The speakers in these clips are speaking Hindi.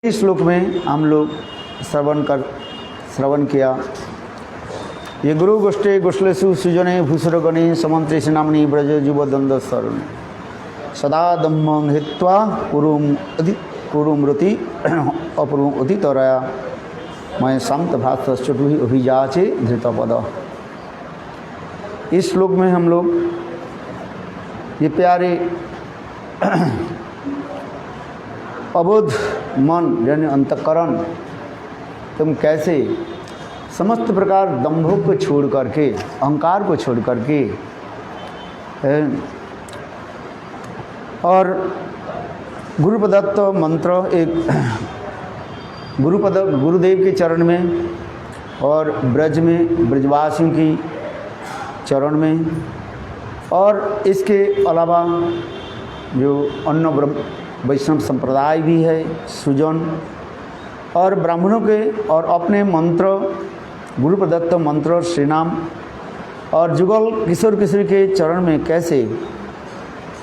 इस श्लोक में हम लोग श्रवण किया। ये गुरु गोष्ठे गोष्ठलेषु सुजने भूषरगणे समंत्रेषु नामनि ब्रज युवद्वंद्व स्वरुणे सदा दम्भं हित्वा कुरुमृति अपूर्वं उदितरया मैं शांत भाषुहि अभिजाचे धृतपद। इस श्लोक में हम लोग ये प्यारे अबोध मन यानी अंतःकरण तुम कैसे समस्त प्रकार दंभों को छोड़ करके, अहंकार को छोड़ करके और गुरु प्रदत्त मंत्र एक गुरुदेव के चरण में और ब्रज में ब्रजवासियों की चरण में और इसके अलावा जो अन्य वैष्णव संप्रदाय भी है सुजन और ब्राह्मणों के और अपने मंत्र गुरु प्रदत्त मंत्र श्री नाम और जुगल किशोर किशोरी के चरण में कैसे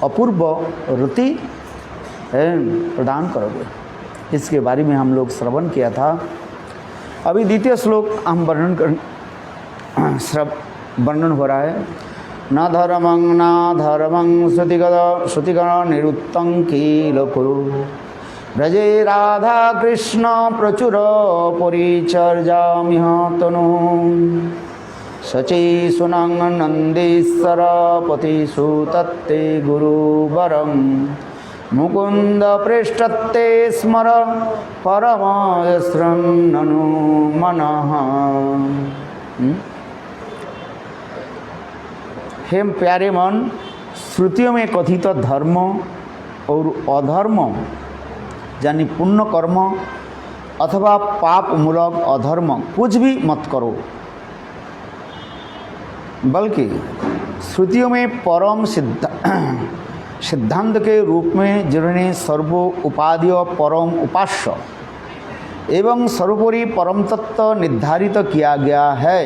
अपूर्व रति प्रदान करोगे, इसके बारे में हम लोग श्रवण किया था। अभी द्वितीय श्लोक हम वर्णन हो रहा है। न धर्मं श्रुतिगण निरुत्तं किल कुरु ब्रजे राधा कृष्ण प्रचुर परिचर्यामिह तनु सचि सुनंग नंदीश्वर पतिषु तत्ते गुरुवरं मुकुंद पृष्ठत्ते स्मर परमायस्रं ननु मनः। हे प्यारे मन, श्रुतियों में कथित धर्म और अधर्म यानी पुण्य कर्म अथवा पाप मूलक अधर्म कुछ भी मत करो, बल्कि श्रुतियों में परम सिद्धांत के रूप में जिन्होंने सर्व उपादेय परम उपास्य एवं सर्वोपरि परम तत्व निर्धारित किया गया है,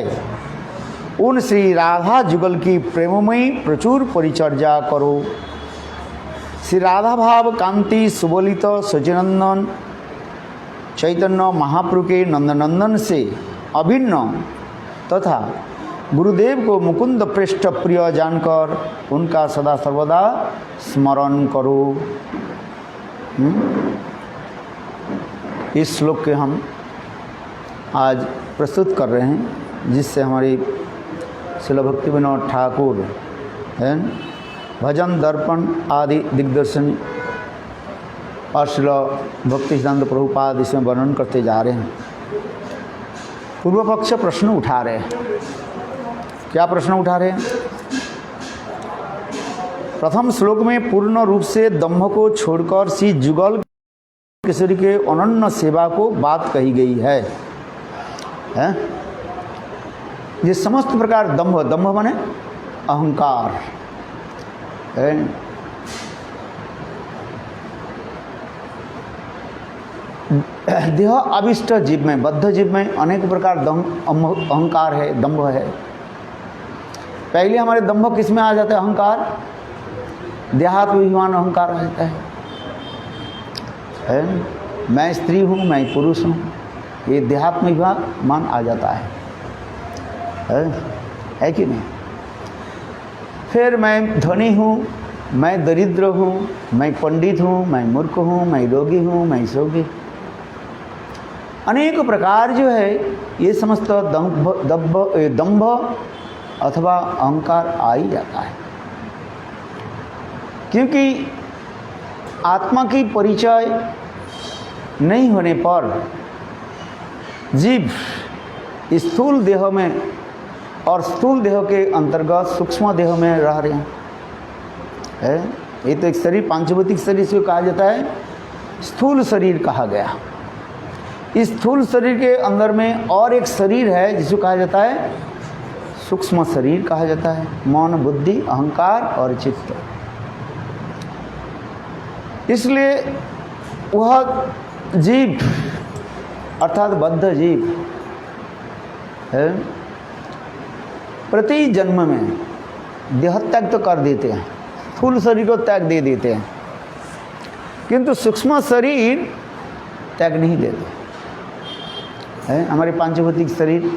उन श्री राधा जुगल की प्रेममयी प्रचुर परिचर्या करो। श्री राधा भाव कांति सुबोलित सचिनंदन चैतन्य महाप्रभु के नंदनंदन से अभिन्न तथा गुरुदेव को मुकुंद पृष्ठ प्रिय जानकर उनका सदा सर्वदा स्मरण करो। इस श्लोक के हम आज प्रस्तुत कर रहे हैं, जिससे हमारी श्रील भक्ति विनोद ठाकुर भजन दर्पण आदि दिग्दर्शन और श्रील भक्ति सिद्धांत प्रभुपाद इसमें वर्णन करते जा रहे हैं। पूर्व पक्ष प्रश्न उठा रहे हैं। क्या प्रश्न उठा रहे हैं? प्रथम श्लोक में पूर्ण रूप से दम्भ को छोड़कर श्री जुगल किशोरी के अनन्य सेवा को बात कही गई है। ये समस्त प्रकार दम्भ माने अहंकार है। देह अभिष्ट जीव में, बद्ध जीव में अनेक प्रकार अहंकार है, दम्भ है। पहले हमारे दम्भ किस में आ जाता है? अहंकार देहात्माभिमान अहंकार आ जाता है। मैं स्त्री हूँ, मैं पुरुष हूँ, ये देहात्माभिमान आ जाता है कि नहीं? फिर मैं धनी हूँ, मैं दरिद्र हूँ, मैं पंडित हूँ, मैं मूर्ख हूँ, मैं रोगी हूँ, मैं सोगी, अनेक प्रकार जो है ये समस्त दंभ अथवा अहंकार आ ही जाता है। क्योंकि आत्मा की परिचय नहीं होने पर जीव स्थूल देह में और स्थूल देह के अंतर्गत सूक्ष्म देह में रह रहे हैं। ये तो एक शरीर पांचभौतिक शरीर से कहा जाता है, स्थूल शरीर कहा गया। इस स्थूल शरीर के अंदर में और एक शरीर है जिसे कहा जाता है सूक्ष्म शरीर कहा जाता है। मन, बुद्धि, अहंकार और चित्त। इसलिए वह जीव अर्थात बद्ध जीव है, प्रति जन्म में देहत्याग तो कर देते हैं, स्थूल शरीर को त्याग दे देते हैं, किंतु सूक्ष्म शरीर त्याग नहीं देते हैं। हमारे पांचभौतिक शरीर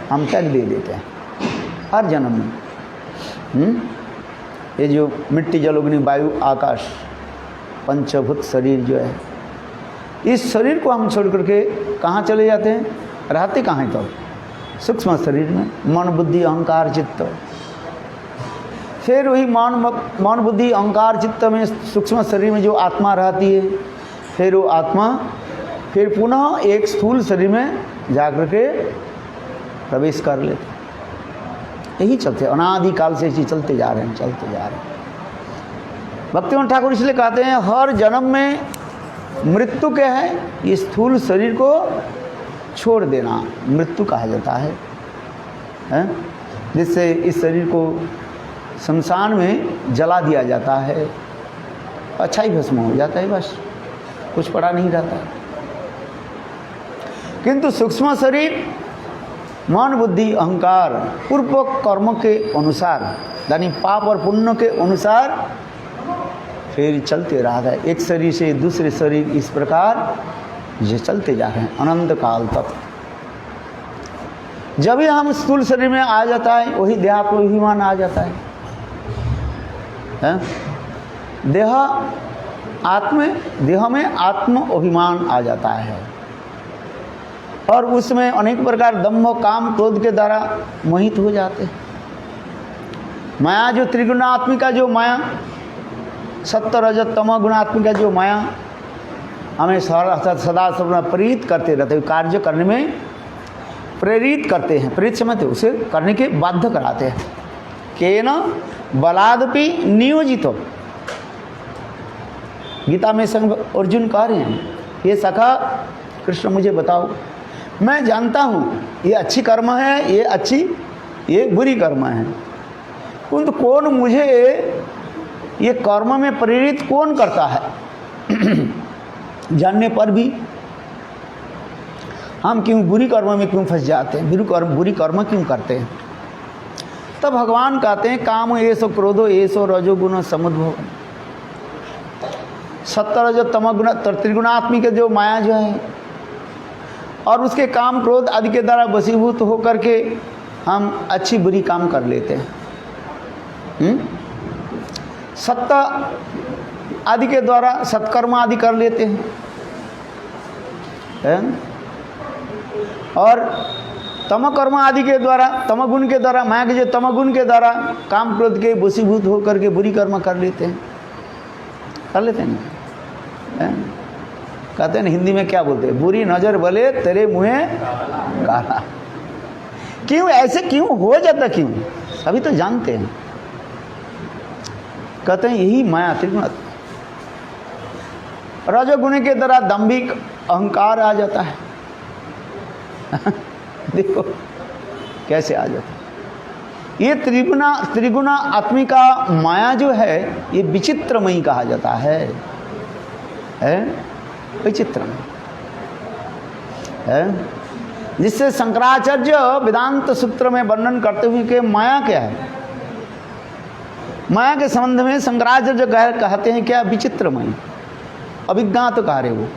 हम त्याग दे देते हैं हर जन्म में। ये जो मिट्टी जल अग्नि वायु आकाश पंचभूत शरीर जो है, इस शरीर को हम छोड़ करके कहाँ चले जाते हैं? रहते कहाँ हैं? तो सूक्ष्म शरीर में मन बुद्धि अहंकार चित्त। फिर वही मन बुद्धि अहंकार चित्त में सूक्ष्म शरीर में जो आत्मा रहती है, फिर वो आत्मा फिर पुनः एक स्थूल शरीर में जाकर के प्रवेश कर लेते। यही चलते अनादिकाल से इसी चलते जा रहे हैं, चलते जा रहे हैं। भक्तिवंत ठाकुर इसलिए कहते हैं हर जन्म में मृत्यु क्या है? ये स्थूल शरीर को छोड़ देना मृत्यु कहा जाता है? जिससे इस शरीर को शमशान में जला दिया जाता है, अच्छा ही भस्म हो जाता है, बस कुछ पड़ा नहीं रहता। किंतु सूक्ष्म शरीर मन बुद्धि अहंकार पूर्व कर्म के अनुसार, यानी पाप और पुण्य के अनुसार फिर चलते रहा है, एक शरीर से दूसरे शरीर, इस प्रकार ये चलते जा रहे हैं अनंत काल तक। जब भी हम स्थूल शरीर में आ जाता है वही देहात्माभिमान आ जाता है, देह में आत्म अभिमान आ जाता है, और उसमें अनेक प्रकार दम्भ काम क्रोध के द्वारा मोहित हो जाते हैं। माया जो त्रिगुणात्मिका जो माया, सत्य रजत तम गुणात्मिका जो माया हमें सदा सदा प्रेरित करते रहते हैं, कार्य करने में प्रेरित करते हैं, प्रेरित समझते उसे करने के बाध्य कराते हैं। केन बलादपि नियोजित। गीता में संग अर्जुन कह रहे हैं, ये सखा कृष्ण मुझे बताओ, मैं जानता हूँ ये अच्छी कर्म है, ये बुरी कर्म है, किंतु कौन मुझे ये कर्म में प्रेरित कौन करता है? जानने पर भी हम क्यों बुरी कर्म में क्यों फंस जाते हैं, बुरी कर्म क्यों करते हैं? तब भगवान कहते हैं काम एसो क्रोधो एसो रजोगुण समुद्भव। सत्य रजो तमगुण त्रिगुणात्मिक जो माया जो है, और उसके काम क्रोध आदि के द्वारा वशीभूत होकर के हम अच्छी बुरी काम कर लेते हैं। सत्य आदि के द्वारा सत्कर्म आदि कर लेते हैं, और तमकर्म आदि के द्वारा तमगुण के द्वारा माया के जो तमगुण के द्वारा काम क्रोध के वशीभूत होकर के बुरी कर्म कर लेते हैं, कहते हैं हिंदी में क्या बोलते हैं, बुरी नजर भले तेरे मुँहे काला। क्यों ऐसे क्यों हो जाता, क्यों? सभी तो जानते हैं। कहते हैं यही माया त्रिगुण रजोगुण के द्वारा दंभिक अहंकार आ जाता है। देखो कैसे आ जाता है। ये त्रिगुणा आत्मिका माया जो है ये विचित्रमयी कहा जाता है, विचित्रमयी है, जिससे शंकराचार्य वेदांत सूत्र में वर्णन करते हुए कि माया क्या है, माया के संबंध में शंकराचार्य कहते हैं क्या? विचित्रमयी, अभिज्ञात कार्य। वो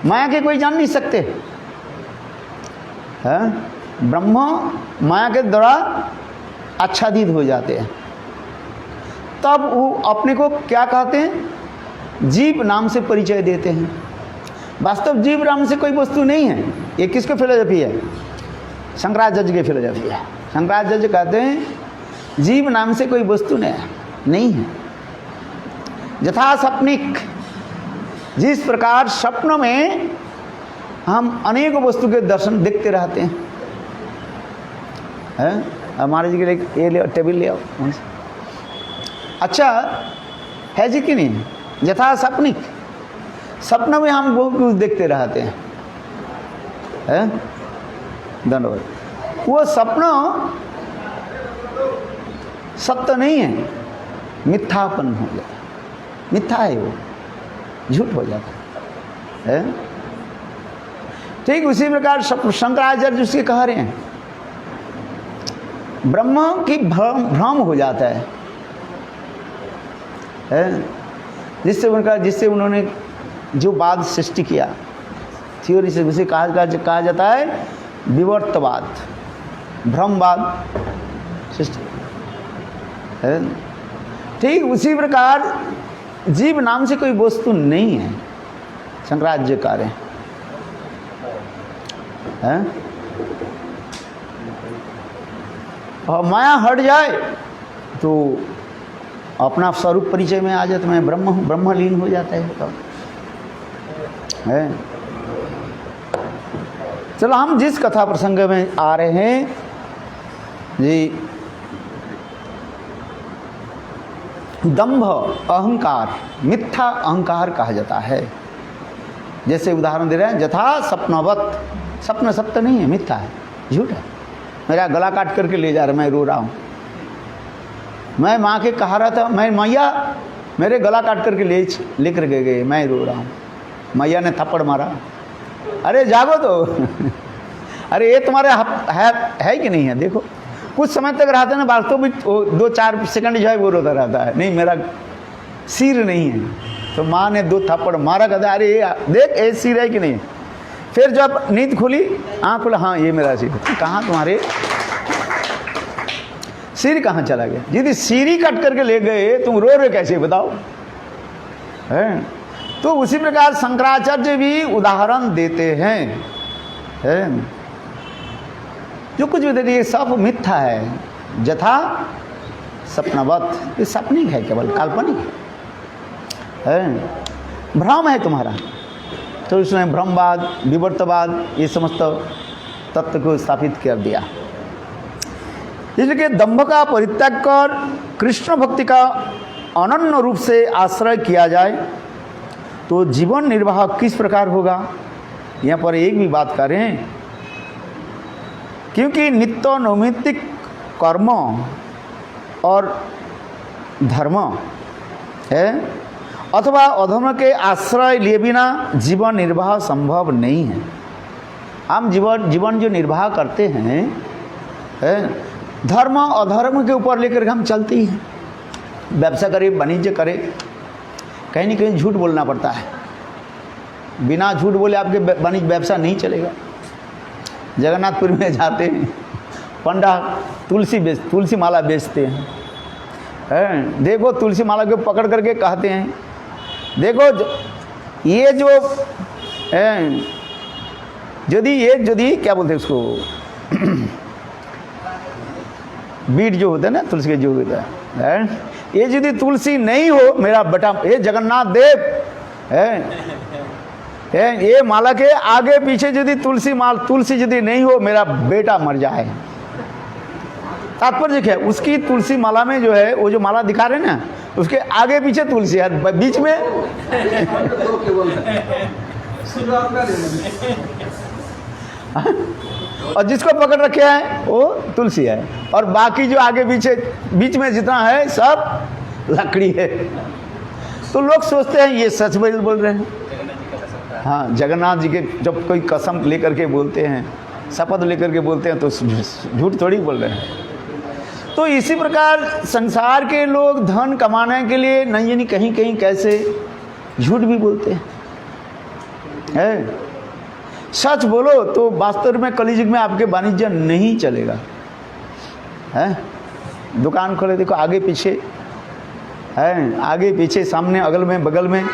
माया के कोई जान नहीं सकते हैं। ब्रह्म माया के द्वारा आच्छादित हो जाते हैं, तब वो अपने को क्या कहते हैं? जीव नाम से परिचय देते हैं। वास्तव जीव नाम से कोई वस्तु नहीं है। ये किसकी फिलोसफी है? शंकराचार्य की फिलोसफी है। शंकराचार्य कहते हैं जीव नाम से कोई वस्तु नहीं है। यथा सपनिक, जिस प्रकार स्वप्न में हम अनेक वस्तु के दर्शन देखते रहते हैं। हमारे जी के लिए ये ले टेबल ले आओ। अच्छा है जी कि नहीं? यथा सपनिक, सपन में हम बहुत कुछ देखते रहते हैं, धन्यवाद। वो सपना सत्य नहीं है, मिथ्यापन हो जाता है, मिथ्या है, वो झूठ हो जाता है। ठीक उसी प्रकार शंकराचार्य उसके कह रहे हैं, ब्रह्म की भ्रम हो जाता है, है, जिससे उन्होंने जो बाद सृष्टि किया थ्योरी से, उसे कहा जाता है विवर्तवाद, भ्रमवाद सृष्टि है। ठीक उसी प्रकार जीव नाम से कोई वस्तु नहीं है, शंकराचार्य है। और माया हट जाए तो अपना स्वरूप परिचय में आ जाता, मैं ब्रह्म हूँ, ब्रह्मलीन हो जाता है तो है। चलो हम जिस कथा प्रसंग में आ रहे हैं जी, दंभ अहंकार, मिथ्या अहंकार कहा जाता है। जैसे उदाहरण दे रहे हैं, यथा सपनवत, सपन सत्य नहीं है, मिथ्या है, झूठ है। मेरा गला काट करके ले जा रहा, मैं रो रहा हूँ, मैं माँ के कहा रहा था, मैं मैया मेरे गला काट करके ले कर गए, मैं रो रहा हूँ, मैया ने थप्पड़ मारा, अरे जागो तो अरे ये तुम्हारे है कि नहीं है, देखो कुछ समय तक रहते ना, वास्तव में 2-4 सेकंड जो है वो रोता रहता है, नहीं मेरा सिर नहीं है, तो माँ ने 2 थप्पड़ मारा, कहता अरे ये देख ये सिर है कि नहीं। फिर जब नींद खुली, आँख खुला, हाँ ये मेरा सिर। कहाँ तुम्हारे सिर कहाँ चला गया? यदि सिर ही कट करके ले गए तुम रो रहे कैसे बताओ, है? तो उसी प्रकार शंकराचार्य भी उदाहरण देते हैं, है? जो कुछ भी देखिए सब मिथ्या है, यथा सपनवत, ये सपनिक है, केवल काल्पनिक है, भ्रम है तुम्हारा। तो उसने भ्रमवाद, विवर्तवाद, ये समस्त तत्व को स्थापित कर दिया। इसलिए दंभ का परित्याग कर कृष्ण भक्ति का अनन्य रूप से आश्रय किया जाए तो जीवन निर्वाह किस प्रकार होगा। यहाँ पर एक भी बात करें, क्योंकि नित्य नैमित्तिक कर्म और धर्म है अथवा अधर्म के आश्रय लिए बिना जीवन निर्वाह संभव नहीं है। हम जीवन जो निर्वाह करते हैं है, धर्म अधर्म के ऊपर लेकर हम चलते ही हैं। व्यवसाय करें, वाणिज्य करें, कहीं न कहीं झूठ बोलना पड़ता है, बिना झूठ बोले आपके वाणिज्य व्यवसाय नहीं चलेगा। जगन्नाथपुर में जाते हैं, पंडा तुलसी माला बेचते हैं, देखो तुलसी माला को पकड़ करके कहते हैं, देखो ये जो यदि क्या बोलते हैं उसको बीट जो होता है ना, तुलसी के जो होता है, ये यदि तुलसी नहीं हो मेरा बेटा, ये जगन्नाथ देव है, ये माला के आगे पीछे यदि तुलसी यदि नहीं हो मेरा बेटा मर जाए। तात्पर्य क्या है, उसकी तुलसी माला में जो है, वो जो माला दिखा रहे हैं ना, उसके आगे पीछे तुलसी है, बीच में और जिसको पकड़ रखे हैं वो तुलसी है, और बाकी जो आगे पीछे बीच में जितना है सब लकड़ी है। तो लोग सोचते हैं ये सच बोल रहे हैं। हाँ, जगन्नाथ जी के जब कोई कसम लेकर के बोलते हैं, शपथ लेकर के बोलते हैं, तो झूठ थोड़ी बोल रहे हैं। तो इसी प्रकार संसार के लोग धन कमाने के लिए नहीं कहीं कहीं कैसे झूठ भी बोलते हैं। सच बोलो तो वास्तव में कलियुग में आपके वाणिज्य नहीं चलेगा, है? दुकान खोले, देखो आगे पीछे है, आगे पीछे सामने अगल में बगल में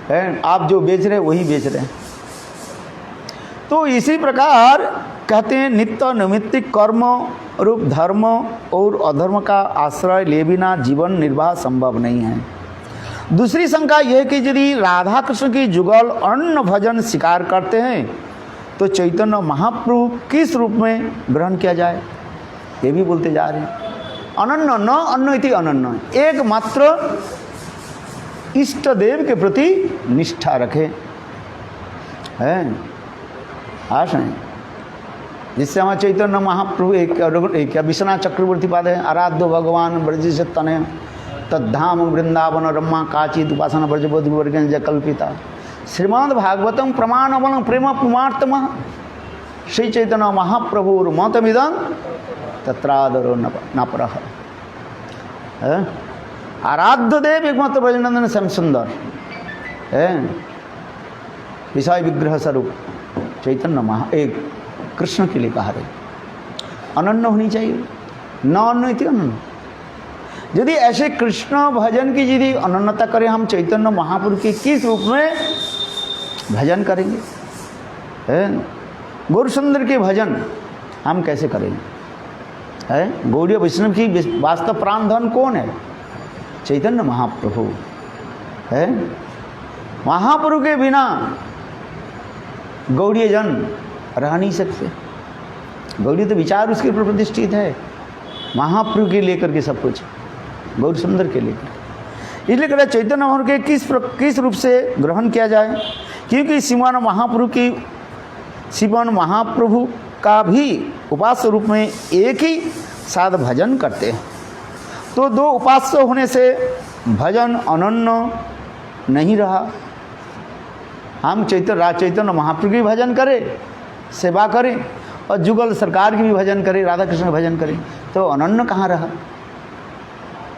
है, आप जो बेच रहे हैं वही बेच रहे हैं। तो इसी प्रकार कहते हैं नित्य नैमित्तिक कर्म रूप धर्म और अधर्म का आश्रय ले बिना जीवन निर्वाह संभव नहीं है। दूसरी शंका यह है कि यदि राधा कृष्ण की जुगल अन्न भजन स्वीकार करते हैं तो चैतन्य महाप्रभु किस रूप में ग्रहण किया जाए, ये भी बोलते जा रहे हैं। अनन्य न अन्न इति अनन्य, एकमात्र इष्ट देव के प्रति निष्ठा रखे है, आशा है। जिससे हमारे चैतन्य महाप्रभु एक विश्वनाथ चक्रवर्ती पाद है, आराध्य भगवान ब्रज से तनय तद्धाम वृंदावन रम्मा काचित उपासना ब्रजबोधि वर्गन जय कल्पिता श्रीमद् भागवतम प्रमाणवल प्रेम पुमार्तम श्री चैतन्य महाप्रभुर मतमिदं तत्रादरो न परः। आराध्य देव एकमात्र ब्रजनंदन श्याम सुंदर है, विषय विग्रह स्वरूप चैतन्य महा एक कृष्ण के लिए कहा रहे, अनन्य होनी चाहिए, न अन्न इति अनन्य। यदि ऐसे कृष्ण भजन की यदि अनन्यता करें, हम चैतन्य महाप्रभु के किस रूप में भजन करेंगे? गौर सुंदर के भजन हम कैसे करेंगे? है गौड़ीय वैष्णव की वास्तव प्राण धन कौन है? चैतन्य महाप्रभु है। महाप्रभु के बिना गौड़ीय जन रह नहीं सकते। गौड़ी तो विचार उसके ऊपर प्रतिष्ठित है, महाप्रभु के लेकर के सब कुछ, गौर सुंदर के लेकर। इसलिए कहते चैतन्य महाप्रभु के किस रूप से ग्रहण किया जाए? क्योंकि श्रीमान महाप्रभु का भी उपास्य रूप में एक ही साथ भजन करते हैं। तो दो उपास्य होने से भजन अनन्य नहीं रहा। हम चैतन्य महाप्रभु की भजन करें, सेवा करें, और जुगल सरकार की भी भजन करें, राधा कृष्ण का भजन करें, तो अनन्य कहाँ रहा?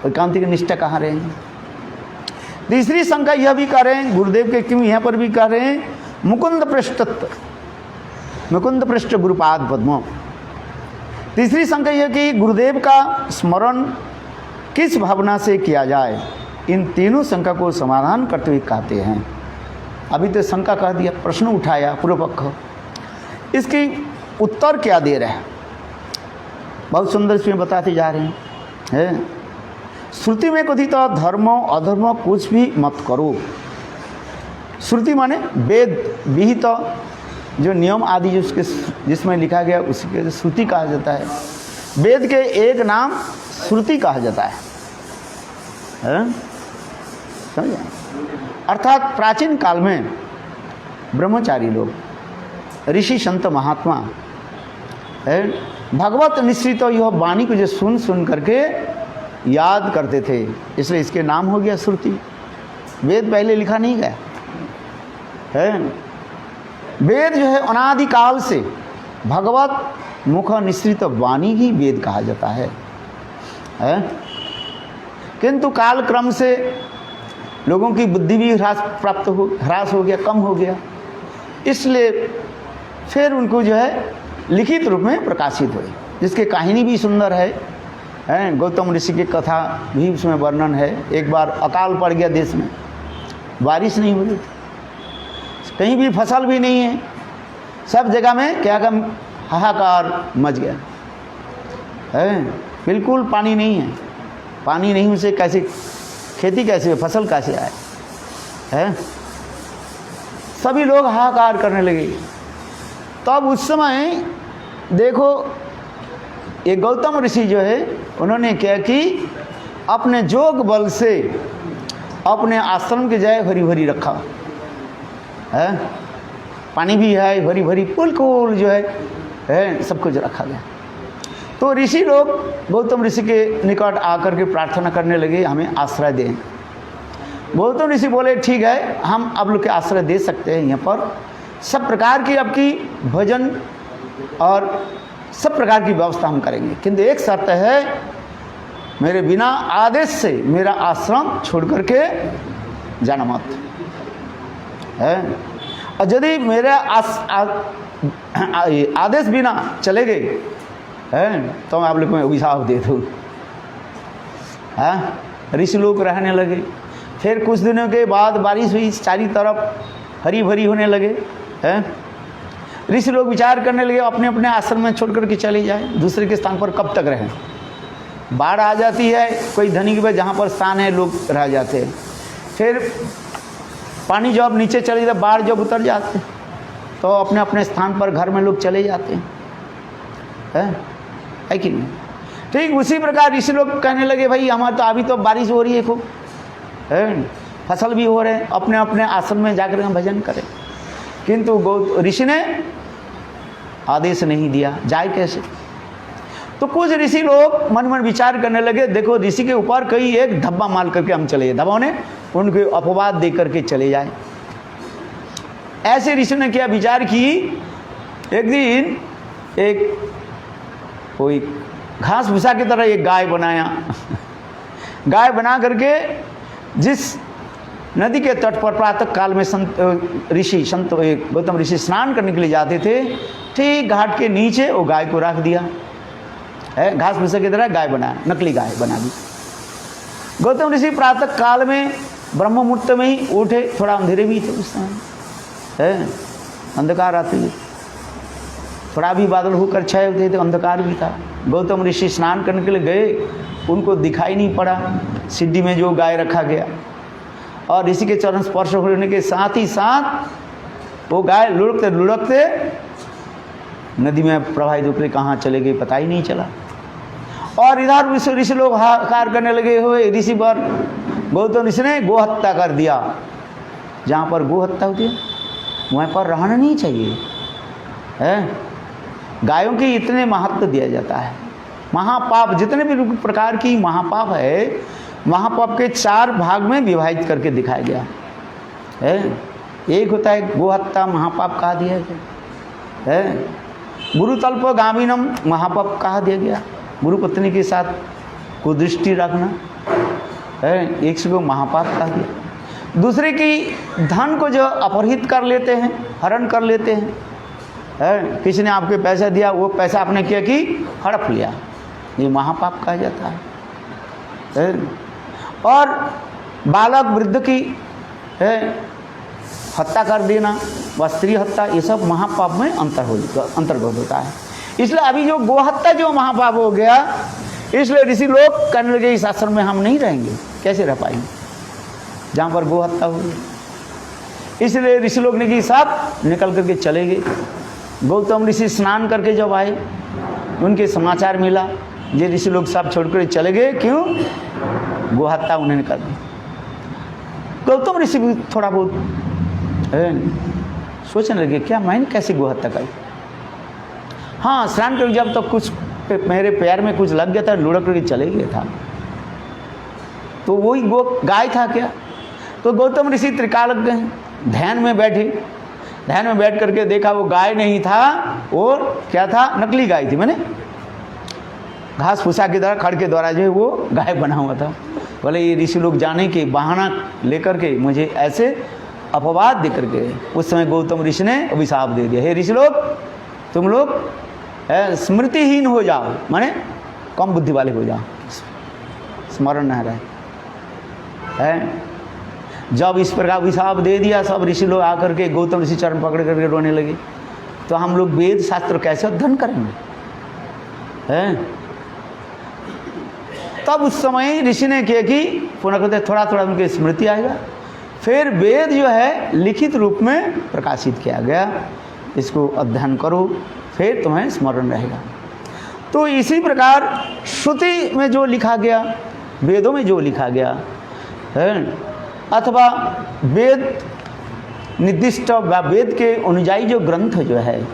एकांतिक निष्ठा कहाँ रहे? तीसरी शंका यह भी कर रहे हैं गुरुदेव के, क्यों यहाँ पर भी कह रहे हैं मुकुंद पृष्ठ गुरुपाद पद्म। तीसरी शंका यह कि गुरुदेव का स्मरण किस भावना से किया जाए। इन तीनों शंका को समाधान करते हुए कहते हैं, अभी तो शंका कह दिया, प्रश्न उठाया पूर्व पक्ष, इसकी उत्तर क्या दे रहे हैं? बहुत सुंदर इसमें बताते जा रहे हैं। श्रुति में कथित धर्म अधर्म कुछ भी मत करो। श्रुति माने वेद विहित जो नियम आदि जिसमें लिखा गया उसके श्रुति कहा जाता है। वेद के एक नाम श्रुति कहा जाता है, समझे? अर्थात प्राचीन काल में ब्रह्मचारी लोग, ऋषि संत महात्मा भगवत निश्चित यह वाणी को जो सुन करके याद करते थे, इसलिए इसके नाम हो गया श्रुति। वेद पहले लिखा नहीं गया है। वेद जो है अनादिकाल से भगवत मुख निश्रित वाणी ही वेद कहा जाता है। किंतु काल क्रम से लोगों की बुद्धि भी ह्रास हो गया, कम हो गया, इसलिए फिर उनको जो है लिखित रूप में प्रकाशित हुए, जिसके कहानी भी सुंदर है। गौतम ऋषि की कथा भी उसमें वर्णन है। एक बार अकाल पड़ गया देश में, बारिश नहीं हो रही थी, कहीं भी फसल भी नहीं है, सब जगह में क्या हाहाकार मच गया है। बिल्कुल पानी नहीं है, पानी नहीं उसे कैसे खेती कैसे, फसल कैसे आए है? सभी लोग हाहाकार करने लगे। तब उस समय देखो ये गौतम ऋषि जो है उन्होंने क्या कि अपने जोग बल से अपने आश्रम के जय भरी भरी रखा है। पानी भी है, भरी भरी बिल्कुल जो है सब कुछ रखा गया। तो ऋषि लोग गौतम ऋषि के निकट आकर के प्रार्थना करने लगे, हमें आश्रय दें। गौतम ऋषि बोले ठीक है, हम आप लोग के आश्रय दे सकते हैं, यहाँ पर सब प्रकार की आपकी भजन और सब प्रकार की व्यवस्था हम करेंगे, किंतु एक शर्त है, मेरे बिना आदेश से मेरा आश्रम छोड़ करके जाना मत है। और यदि मेरे आदेश बिना चले गए है तो मैं आप लोग को अभिशाप दे दूँ। ऋषि लोग रहने लगे। फिर कुछ दिनों के बाद बारिश हुई, चारी तरफ हरी भरी होने लगे हैं। ऋषि लोग विचार करने लगे अपने अपने आश्रम में छोड़ करके चले जाए, दूसरे के स्थान पर कब तक रहें। बाढ़ आ जाती है, कोई धनी के जहाँ पर स्थान है लोग रह जाते हैं। फिर पानी जब नीचे चले जाता, बाढ़ जब उतर जाते तो अपने अपने स्थान पर घर में लोग चले जाते हैं, है कि नहीं? ठीक उसी प्रकार ऋषि लोग कहने लगे भाई हमारे तो अभी तो बारिश हो रही है खूब, फसल भी हो रहे हैं, अपने अपने आश्रम में जाकर हम भजन करें। किंतु ऋषि ने आदेश नहीं दिया, जाए कैसे? तो कुछ ऋषि लोग मन मन विचार करने लगे, देखो ऋषि के ऊपर कहीं एक धब्बा मार करके हम चले जाए, धब्बा ने उनको अपवाद दे करके चले जाए। ऐसे ऋषि ने क्या विचार की, एक दिन एक कोई घास भूसा की तरह एक गाय बनाया गाय बना करके जिस नदी के तट पर प्रातः काल में संत गौतम ऋषि स्नान करने के लिए जाते थे, ठीक घाट के नीचे वो गाय को रख दिया है, घास भूसा की तरह गाय बनाया, नकली गाय बना दी। गौतम ऋषि प्रातः काल में ब्रह्म मुहूर्त में ही उठे, थोड़ा अंधेरे भी थे उस समय, है अंधकार आते हुए, थोड़ा भी बादल होकर छाए होते थे, अंधकार भी था। गौतम ऋषि स्नान करने के लिए गए, उनको दिखाई नहीं पड़ा सिद्धि में जो गाय रखा गया, और ऋषि के चरण स्पर्श होने के साथ ही साथ वो गाय लुढ़कते लुढ़कते नदी में प्रवाहित होकर कहाँ चले गए पता ही नहीं चला। और इधर ऋषि लोग हाहाकार करने लगे हुए ऋषि पर। गौतम ऋषि ने गोहत्या कर दिया। जहाँ पर गोहत्या होती है वहाँ पर रहना नहीं चाहिए, है। गायों की इतने महत्व दिया जाता है। महापाप, जितने भी प्रकार की महापाप है, महापाप के 4 भाग में विभाजित करके दिखाया गया है। एक होता है गोहत्या, महापाप कहा दिया गया है। गुरुतल्प गामिनम, महापाप कहा दिया गया, गुरु पत्नी के साथ कुदृष्टि रखना है, एक को महापाप कहा गया। दूसरे की धन को जो अपहरित कर लेते हैं, हरण कर लेते हैं, है। किसी ने आपके पैसा दिया, वो पैसा आपने क्या कि हड़प लिया, ये महापाप कहा जाता है। और बालक वृद्ध की हत्या कर देना व स्त्री हत्या, ये सब महापाप में अंतर्गत होता है। इसलिए अभी जो गोहत्या जो महापाप हो गया, इसलिए ऋषि लोग कहने लगे इस आश्रम में हम नहीं रहेंगे, कैसे रह पाएंगे जहाँ पर गोहत्या हो गई। इसलिए ऋषि लोग ने कि सब निकल करके चले गए। गौतम ऋषि स्नान करके जब आए, उनके समाचार मिला, ये ऋषि लोग सब छोड़कर चले गए, क्यों? गोहत्या उन्होंने कर दी। गौतम ऋषि भी थोड़ा बहुत सोचने लगे, क्या मैंने कैसे गोहत्या करी? हाँ, स्नान कर जब तक कुछ मेरे पैर में कुछ लग गया था, लुढ़क करके चले गया था, तो वही गाय था क्या? तो गौतम ऋषि त्रिकालज्ञ हैं, ध्यान में बैठे, ध्यान में बैठ करके देखा वो गाय नहीं था, और क्या था? नकली गाय थी, मैंने घास फूसा की तरह खड़ के द्वारा जो है वो गाय बना हुआ था। बोले ये ऋषि लोग जाने के बहाना लेकर के मुझे ऐसे अपवाद दे करके, उस समय गौतम ऋषि ने अभिशाप दे दिया, हे ऋषि लोग तुम लोग स्मृतिहीन हो जाओ, माने कम बुद्धि वाले हो जाओ, स्मरण न रहे है। जब इस प्रकार अभिशाप दे दिया, सब ऋषि लोग आकर के गौतम ऋषि चरण पकड़ करके रोने लगे। तो हम लोग वेद शास्त्र कैसे अध्ययन करेंगे, हैं? तब उस समय ऋषि ने किया कि पुनः कहते थोड़ा थोड़ा उनकी स्मृति आएगा, फिर वेद जो है लिखित रूप में प्रकाशित किया गया, इसको अध्ययन करो, फिर तुम्हें स्मरण रहेगा। तो इसी प्रकार श्रुति में जो लिखा गया, वेदों में जो लिखा गया है, अथवा वेद निर्दिष्ट वेद के अनुयायी जो ग्रंथ जो है,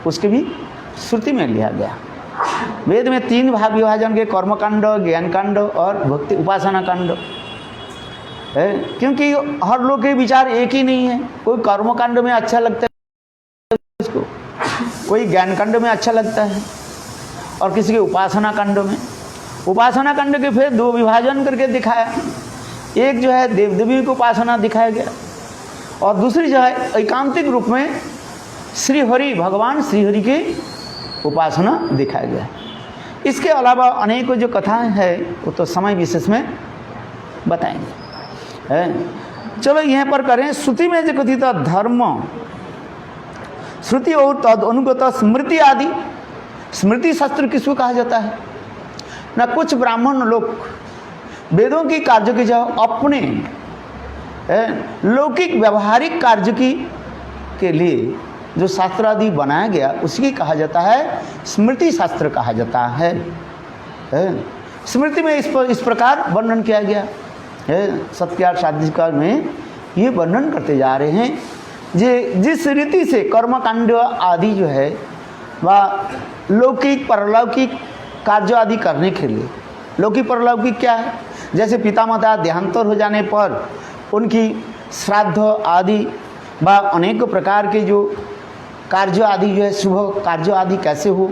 उसके भी श्रुति में लिखा गया। वेद में 3 भाग विभाजन के, कर्मकांड, ज्ञान कांड और भक्ति उपासना कांड है। क्योंकि हर लोग के विचार एक ही नहीं है, कोई कर्मकांड में अच्छा लगता है उसको, कोई ज्ञान कांड में अच्छा लगता है, और किसी के उपासना कांड में। उपासना कांड के फिर 2 विभाजन करके दिखाया, एक जो है देव देवी की उपासना दिखाया गया, और दूसरी जो है एकांतिक रूप में श्री हरि, भगवान श्री हरि की उपासना दिखाया गया। इसके अलावा अनेकों जो कथाएं हैं वो तो समय विशेष में बताएंगे, है। चलो यहाँ पर करें, श्रुति में जो कथित धर्म, श्रुति और तद अनुगत स्मृति आदि, स्मृति शास्त्र किसको कहा जाता है? ना कुछ ब्राह्मण लोग वेदों की कार्य की जगह अपने लौकिक व्यवहारिक कार्य की के लिए जो शास्त्र आदि बनाया गया, उसकी कहा जाता है स्मृति शास्त्र कहा जाता है। स्मृति में इस प्रकार वर्णन किया गया है। सत्यार्थ शादिकाल में ये वर्णन करते जा रहे हैं, जिस रीति से कर्मकांड आदि जो है वह लौकिक परलौकिक कार्य आदि करने के लिए, लौकिक परलौकिक क्या है? जैसे पितामाता देहांतर हो जाने पर उनकी श्राद्ध आदि व अनेक प्रकार के जो कार्य आदि जो है, शुभ कार्य आदि कैसे हो,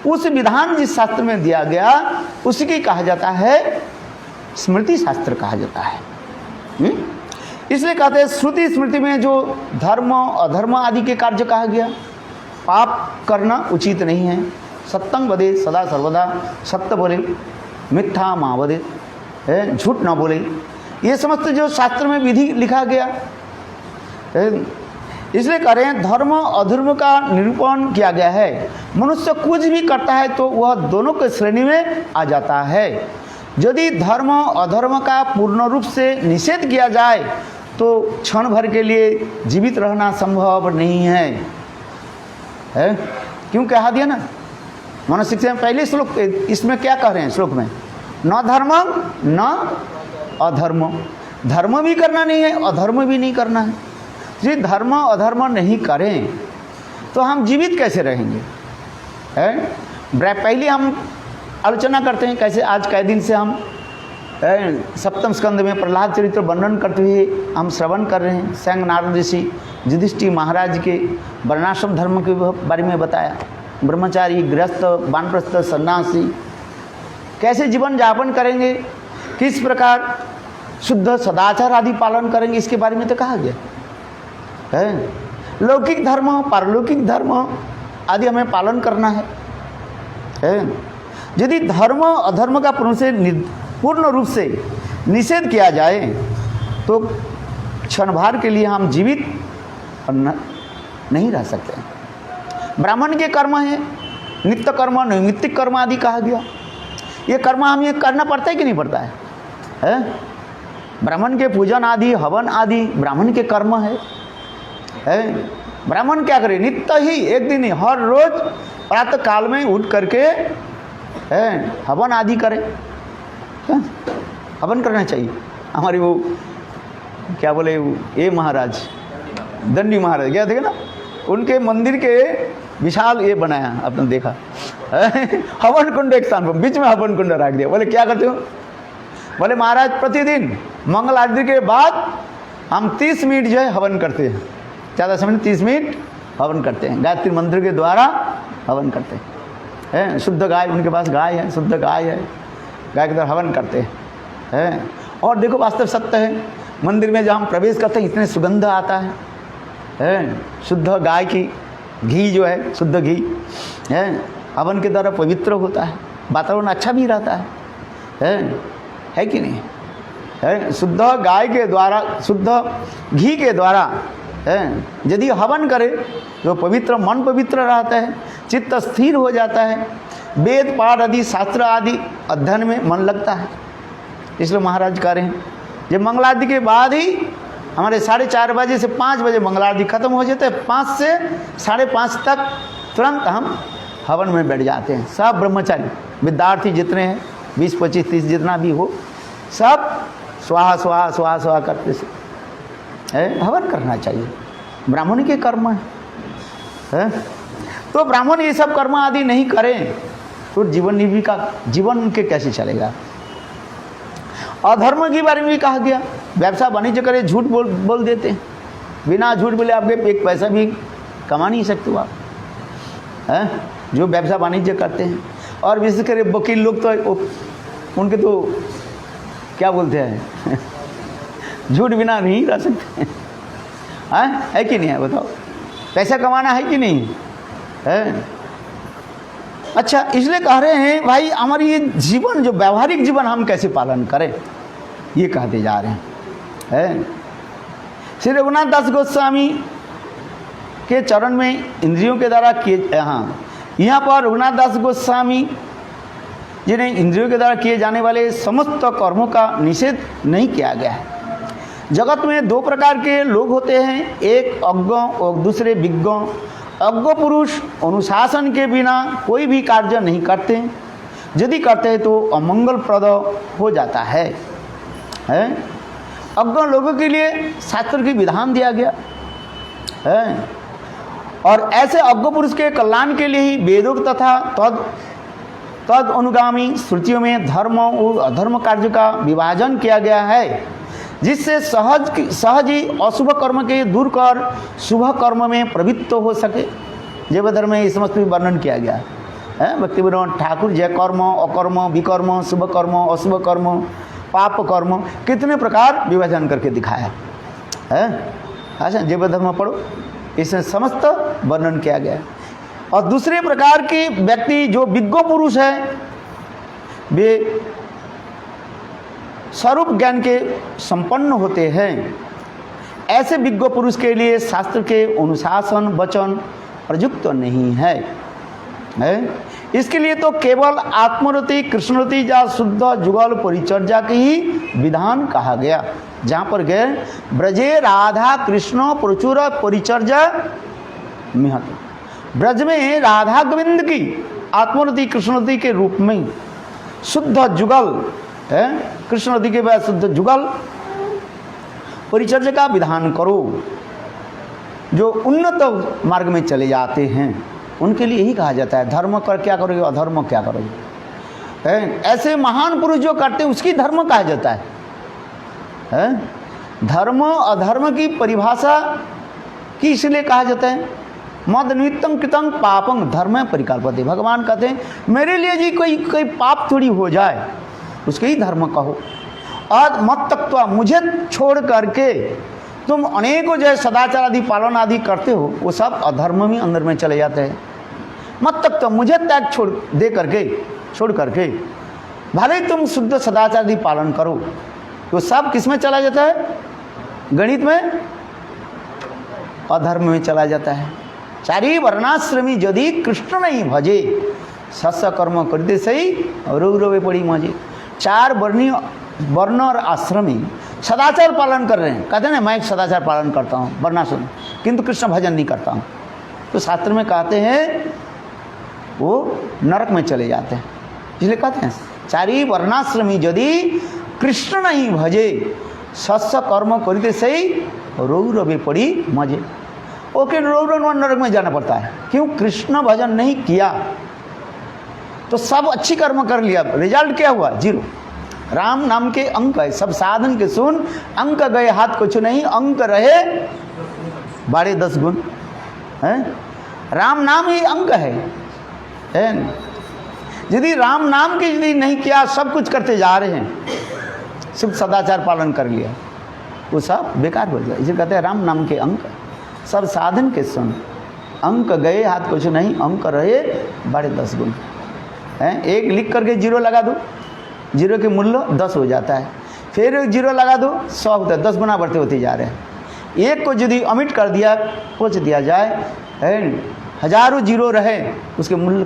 उस विधान जिस शास्त्र में दिया गया उसकी कहा जाता है स्मृति शास्त्र कहा जाता है। इसलिए कहते हैं श्रुति स्मृति में जो धर्म अधर्म आदि के कार्य कहा गया, पाप करना उचित नहीं है, सत्यं वदे सदा सर्वदा, सत्य बोले, मिथ्या मा वदे, झूठ ना बोले, ये समस्त जो शास्त्र में विधि लिखा गया। इसलिए कह रहे हैं धर्म अधर्म का निरूपण किया गया है। मनुष्य कुछ भी करता है तो वह दोनों के श्रेणी में आ जाता है। यदि धर्म अधर्म का पूर्ण रूप से निषेध किया जाए तो क्षण भर के लिए जीवित रहना संभव नहीं है, क्यों कहा दिया ना मनुष्य शिक्षा में पहले श्लोक, इसमें क्या कह रहे हैं श्लोक में, न धर्म न अधर्म, धर्म भी करना नहीं है अधर्म भी नहीं करना है। यदि धर्म अधर्म नहीं करें तो हम जीवित कैसे रहेंगे? पहले हम आलोचना करते हैं कैसे आज कई दिन से हम सप्तम स्कंद में प्रहलाद चरित्र वर्णन करते हुए हम श्रवण कर रहे हैं। स्वयं नारद ऋषि युधिष्ठिर महाराज के वर्णाश्रम धर्म के बारे में बताया, ब्रह्मचारी गृहस्थ वानप्रस्थ सन्यासी कैसे जीवन यापन करेंगे, किस प्रकार शुद्ध सदाचार आदि पालन करेंगे, इसके बारे में तो कहा गया है। लौकिक धर्म पारलौकिक धर्म आदि हमें पालन करना है। यदि धर्म अधर्म का पूर्ण रूप से निषेध किया जाए तो क्षण भर के लिए हम जीवित नहीं रह सकते। ब्राह्मण के कर्म है नित्य कर्म नैमित्तिक कर्म आदि कहा गया। ये कर्म हमें करना पड़ता है कि नहीं पड़ता है? ब्राह्मण के पूजन आदि हवन आदि ब्राह्मण के कर्म है। ब्राह्मण क्या करे, नित्य ही एक दिन ही हर रोज प्रातः काल में उठ करके हवन आदि करे। हवन करना चाहिए। हमारी वो क्या बोले ये महाराज दंडी महाराज क्या थे ना, उनके मंदिर के विशाल ये बनाया आपने देखा हवन कुंड एक स्थान पर बीच में हवन कुंड रख दिया। बोले क्या करते हो? बोले महाराज प्रतिदिन मंगल आरती के बाद हम 30 मिनट जो है हवन करते हैं, ज़्यादा समय 30 मिनट हवन करते हैं, गायत्री मंत्र के द्वारा हवन करते हैं। शुद्ध गाय उनके पास गाय है, शुद्ध गाय है, गाय के द्वारा हवन करते हैं। और देखो वास्तव सत्य है, मंदिर में जब हम प्रवेश करते हैं इतने सुगंध आता है, शुद्ध गाय की घी जो है शुद्ध घी है, हवन के द्वारा पवित्र होता है, वातावरण अच्छा भी रहता है कि नहीं है? शुद्ध गाय के द्वारा शुद्ध घी के द्वारा यदि हवन करे तो पवित्र मन पवित्र रहता है, चित्त स्थिर हो जाता है, वेद पाठ आदि शास्त्र आदि अध्ययन में मन लगता है। इसलिए महाराज कह रहे हैं जब मंगलारती के बाद ही हमारे 4:30 बजे से 5 बजे मंगलारती खत्म हो जाते है, 5 से 5:30 तक तुरंत हम हवन में बैठ जाते हैं। सब ब्रह्मचारी विद्यार्थी जितने हैं 20, 25, 30 जितना भी हो सब स्वाहा स्वाहा स्वाहा स्वाहा करते से हवन करना चाहिए। ब्राह्मण के कर्म है। तो ब्राह्मण ये सब कर्म आदि नहीं करें तो जीवन उनके कैसे चलेगा? अधर्म के बारे में भी कहा गया, व्यवसाय वाणिज्य करे झूठ बोल देते हैं, बिना झूठ बोले आपके एक पैसा भी कमा नहीं सकते हो आप, जो व्यवसाय वाणिज्य करते हैं। और विशेष कर वकील लोग तो उनके तो क्या बोलते हैं झूठ बिना नहीं रह सकते है कि नहीं है? बताओ, पैसा कमाना है कि नहीं है? अच्छा, इसलिए कह रहे हैं भाई हमारी ये जीवन जो व्यवहारिक जीवन हम कैसे पालन करें, ये कहते जा रहे हैं। श्री रघुनाथ दास गोस्वामी के चरण में इंद्रियों के द्वारा किए, यहाँ पर रघुनाथ दास गोस्वामी जिन्हें इंद्रियों के द्वारा किए जाने वाले समस्त कर्मों का निषेध नहीं किया गया है। जगत में 2 प्रकार के लोग होते हैं, एक अज्ञ और दूसरे विज्ञ। अज्ञ पुरुष अनुशासन के बिना कोई भी कार्य नहीं करते, यदि करते हैं तो अमंगलप्रद हो जाता है। अज्ञ लोगों के लिए शास्त्र की विधान दिया गया है, और ऐसे अज्ञ पुरुष के कल्याण के लिए ही वेदों तथा तद अनुगामी श्रुतियों में धर्म और अधर्म कार्य का विभाजन किया गया है, जिससे सहज ही अशुभ कर्म के दूर कर शुभ कर्म में प्रवृत्त हो सके। जैव धर्म में इस समस्त वर्णन किया गया है। भक्ति विनोद ठाकुर जय कर्म अकर्म विकर्म शुभ कर्म अशुभ कर्म पाप कर्म कितने प्रकार विभाजन करके दिखाया है। अच्छा, जीव धर्म पढ़ो, इसमें समस्त वर्णन किया गया है। और दूसरे प्रकार के व्यक्ति जो विज्ञ पुरुष है, वे स्वरूप ज्ञान के संपन्न होते हैं। ऐसे विज्ञ पुरुष के लिए शास्त्र के अनुशासन वचन प्रयुक्त नहीं है। इसके लिए तो केवल आत्मरति कृष्णरति या शुद्ध जुगल परिचर्या की ही विधान कहा गया, जहाँ पर गए ब्रजे राधा कृष्ण प्रचुर परिचर्या महत्व। ब्रज में राधा गोविंद की आत्मरति कृष्णरति के रूप में शुद्ध जुगल है, कृष्णरति के बाद शुद्ध जुगल परिचर्या का विधान करो। जो उन्नत मार्ग में चले जाते हैं उनके लिए यही कहा जाता है, धर्म कर क्या करोगे, अधर्म क्या करोगे। ऐसे महान पुरुष जो करते हैं उसकी धर्म कहा जाता है। धर्म अधर्म की परिभाषा की इसलिए कहा जाता है, मद निमित्तं कृतं पापं धर्म परिकल्पते। भगवान कहते हैं मेरे लिए जी कोई पाप थोड़ी हो जाए उसके ही धर्म कहो, और मत तत्व मुझे छोड़ करके तुम अनेकों जो सदाचार आदि पालन आदि करते हो वो सब अधर्म में अंदर में चले जाते हैं। मत तत्व मुझे त्याग छोड़ करके भले तुम शुद्ध सदाचार आदि पालन करो, तो सब किस में चला जाता है, गणित में अधर्म में चला जाता है। चारी वर्णाश्रमी यदि कृष्ण नहीं भजे सस्य कर्म करते सही रौरवे पड़ी मजे। चार वर्ण और आश्रमी सदाचार पालन कर रहे हैं, कहते हैं मैं सदाचार पालन करता हूँ वर्णाश्रम, किंतु कृष्ण भजन नहीं करता हूँ, तो शास्त्र में कहते हैं वो नरक में चले जाते हैं। इसलिए कहते हैं चारी वर्णाश्रमी यदि कृष्ण नहीं भजे सस्य कर्म करते सही रौरवे पड़ी मजे। ओके, रौरव नरक में जाना पड़ता है, क्यों, कृष्ण भजन नहीं किया तो सब अच्छी कर्म कर लिया, रिजल्ट क्या हुआ, जीरो। राम नाम के अंक है, सब साधन के सुन, अंक गए हाथ कुछ नहीं, अंक रहे बाड़े 10 गुण है। राम नाम ही अंक है। यदि राम नाम के यदि नहीं किया, सब कुछ करते जा रहे हैं, सिर्फ सदाचार पालन कर लिया, वो सब बेकार हो जाए। इसे कहते हैं राम नाम के अंक, सब साधन के सुन, अंक गए हाथ कुछ नहीं, अंक रहे बाड़े 10 गुण है। एक लिख करके जीरो लगा दो, जीरो के मूल्य 10 हो जाता है, फिर एक जीरो लगा दो 100 होता है, 10 गुना बढ़ते होते जा रहे हैं। एक को यदि अमिट कर दिया, पोछ दिया जाए, हजारों जीरो रहे, उसके मूल्य